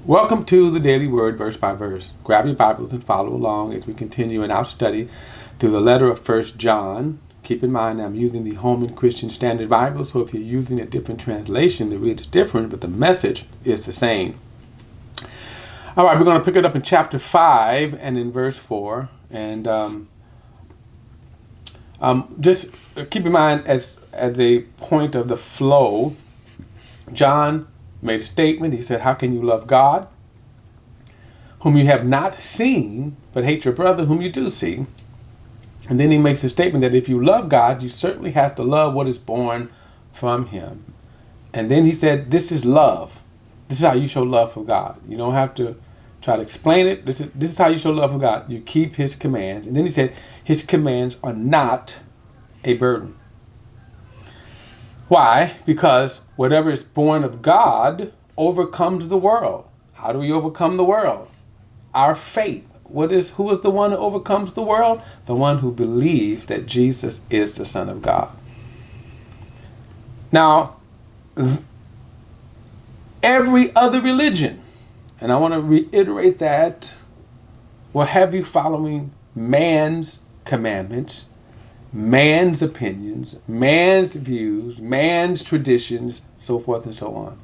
Welcome to the Daily Word, verse by verse. Grab your Bibles and follow along as we continue in our study through the letter of 1 John. Keep in mind I'm using the Holman Christian Standard Bible, so if you're using a different translation, the read is different, but the message is the same. All right, we're going to pick it up in chapter 5 and in verse 4. And just keep in mind as a point of the flow, John made a statement. He said, how can you love God, whom you have not seen, but hate your brother whom you do see? And then he makes a statement that if you love God, you certainly have to love what is born from him. And then he said, this is love. This is how you show love for God. You don't have to try to explain it. This is how you show love for God. You keep his commands. And then he said, his commands are not a burden. Why? Because whatever is born of God overcomes the world. How do we overcome the world? Our faith. Who is the one who overcomes the world? The one who believes that Jesus is the Son of God. Now, every other religion, and I want to reiterate that, will have you following man's commandments, man's opinions, man's views, man's traditions, so forth and so on.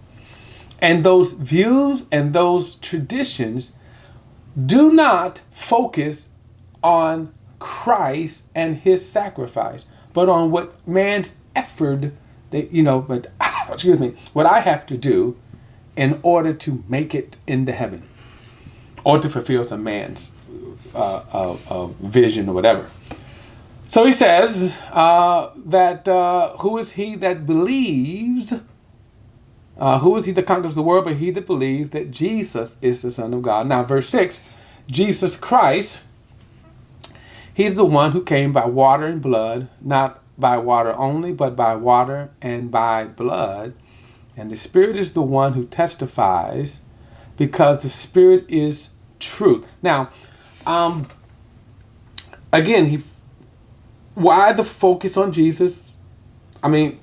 And those views and those traditions do not focus on Christ and his sacrifice, but on what man's effort, what I have to do in order to make it into heaven or to fulfill some man's vision or whatever. So he says that who is he that believes, who is he that conquers the world, but he that believes that Jesus is the Son of God. Now, verse 6, Jesus Christ, he's the one who came by water and blood, not by water only, but by water and by blood. And the Spirit is the one who testifies, because the Spirit is truth. Now, again, why the focus on Jesus? I mean,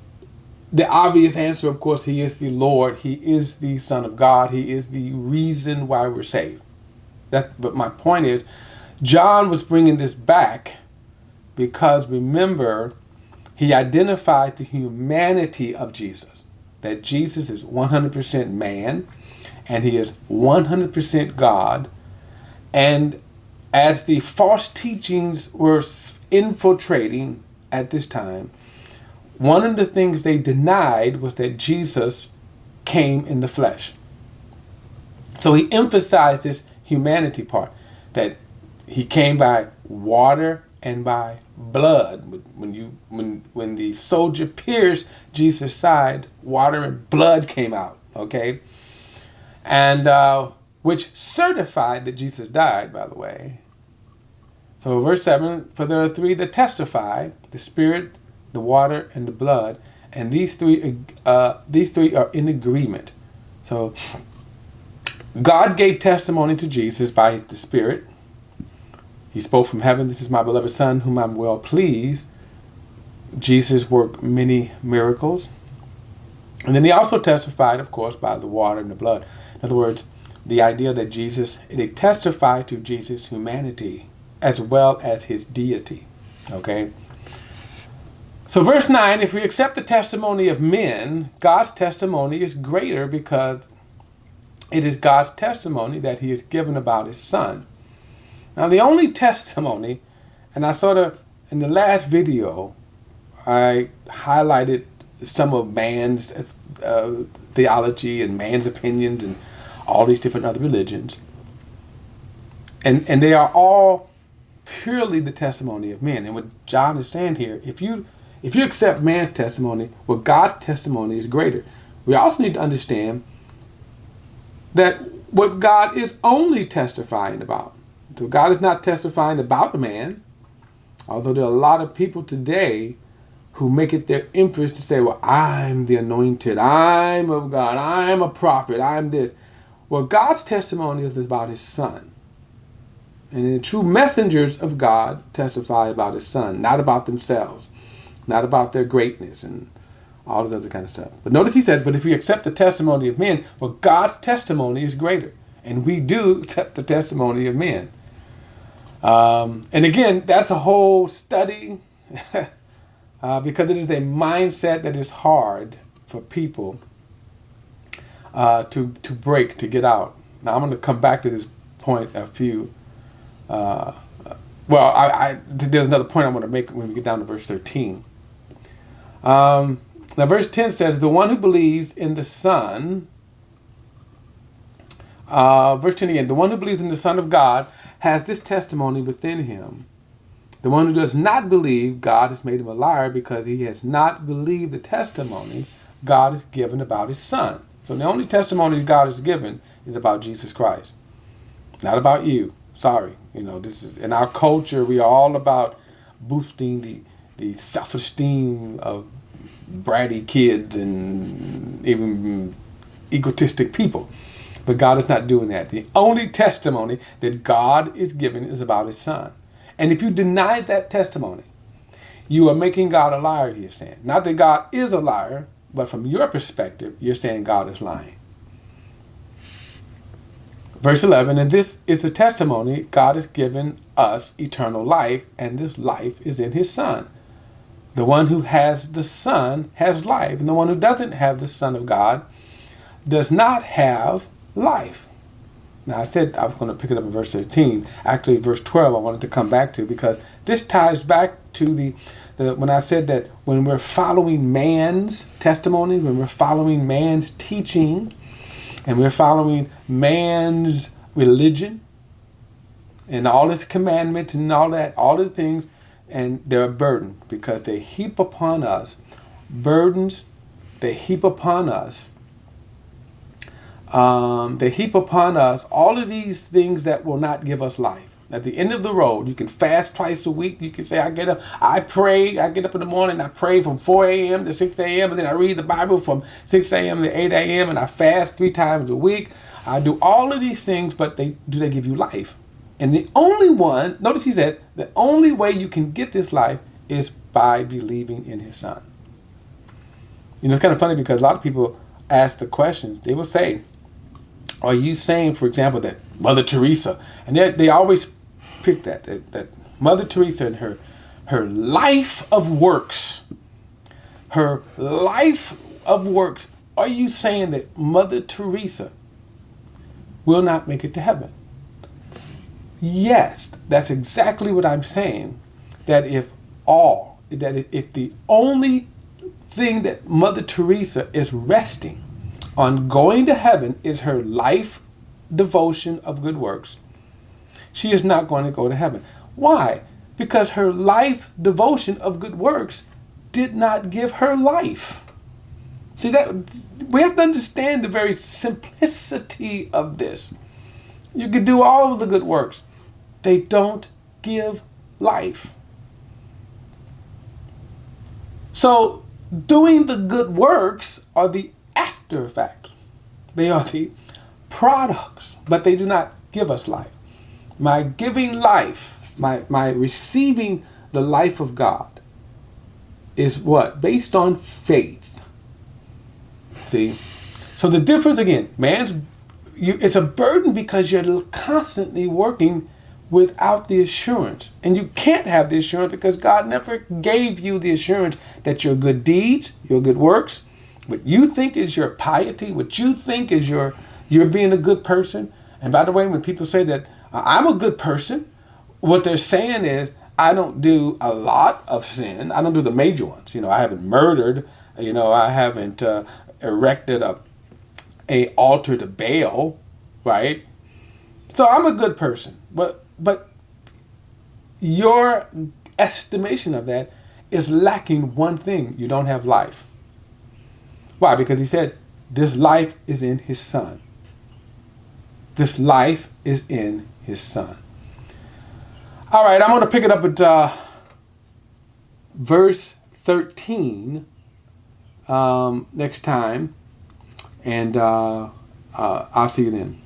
the obvious answer, of course, he is the Lord. He is the Son of God. He is the reason why we're saved. But my point is, John was bringing this back because, remember, he identified the humanity of Jesus. That Jesus is 100% man and he is 100% God. And as the false teachings were infiltrating at this time, one of the things they denied was that Jesus came in the flesh. So he emphasized this humanity part, that he came by water and by blood. When the soldier pierced Jesus' side, water and blood came out, okay? And which certified that Jesus died, by the way. So verse 7, for there are three that testify, the Spirit, the water, and the blood, and these three are in agreement. So God gave testimony to Jesus by the Spirit. He spoke from heaven, this is my beloved Son, whom I'm well pleased. Jesus worked many miracles. And then he also testified, of course, by the water and the blood. In other words, the idea that they testified to Jesus' humanity as well as his deity. Okay? So verse 9, if we accept the testimony of men, God's testimony is greater, because it is God's testimony that he has given about his Son. Now, the only testimony, and I sort of, in the last video, I highlighted some of man's theology and man's opinions and all these different other religions. And they are all purely the testimony of men. And what John is saying here, if you accept man's testimony, well, God's testimony is greater. We also need to understand that what God is only testifying about. So God is not testifying about a man, although there are a lot of people today who make it their interest to say, well, I'm the anointed, I'm of God, I'm a prophet, I'm this. Well, God's testimony is about his Son. And the true messengers of God testify about his Son, not about themselves, not about their greatness and all of the other kind of stuff. But notice he said, but if we accept the testimony of men, well, God's testimony is greater. And we do accept the testimony of men. And again, that's a whole study because it is a mindset that is hard for people to break, to get out. Now, I'm going to come back to this point a few. There's another point I want to make when we get down to verse 13. Now, verse 10 says, the one who believes in the Son, verse 10 again, the one who believes in the Son of God has this testimony within him. The one who does not believe, God has made him a liar because he has not believed the testimony God has given about his Son. So the only testimony God has given is about Jesus Christ, not about you. Sorry. This is in our culture, we are all about boosting the self-esteem of bratty kids and even egotistic people. But God is not doing that. The only testimony that God is giving is about his Son. And if you deny that testimony, you are making God a liar, you're saying. Not that God is a liar, but from your perspective, you're saying God is lying. Verse 11, and this is the testimony, God has given us eternal life, and this life is in his Son. The one who has the Son has life, and the one who doesn't have the Son of God does not have life. Now, I said I was going to pick it up in verse 13. Actually, verse 12 I wanted to come back to, because this ties back to the when I said that when we're following man's testimony, when we're following man's teaching, and we're following man's religion and all his commandments and all that, all the things, and they're a burden because they heap upon us burdens. They heap upon us. They heap upon us all of these things that will not give us life. At the end of the road, you can fast twice a week. You can say, I get up in the morning, I pray from 4 a.m. to 6 a.m. and then I read the Bible from 6 a.m. to 8 a.m. and I fast 3 times a week. I do all of these things, but do they give you life? And the only one, notice he said, the only way you can get this life is by believing in his Son. It's kind of funny because a lot of people ask the questions. They will say, are you saying, for example, that Mother Teresa, and they always pick that Mother Teresa and her life of works, are you saying that Mother Teresa will not make it to heaven? Yes, that's exactly what I'm saying. That if the only thing that Mother Teresa is resting on going to heaven is her life devotion of good works, she is not going to go to heaven. Why? Because her life devotion of good works did not give her life. See, that we have to understand the very simplicity of this. You can do all of the good works. They don't give life. So doing the good works are the after effect. They are the products, but they do not give us life. My giving life, my receiving the life of God is what? Based on faith. See? So the difference again, it's a burden because you're constantly working without the assurance. And you can't have the assurance because God never gave you the assurance that your good deeds, your good works, what you think is your piety, what you think is you're being a good person. And by the way, when people say that I'm a good person, what they're saying is I don't do a lot of sin. I don't do the major ones. I haven't murdered. I haven't erected a altar to Baal, right? So I'm a good person. But your estimation of that is lacking one thing. You don't have life. Why? Because he said, this life is in his Son. This life is in his Son. All right, I'm going to pick it up at verse 13 next time. And I'll see you then.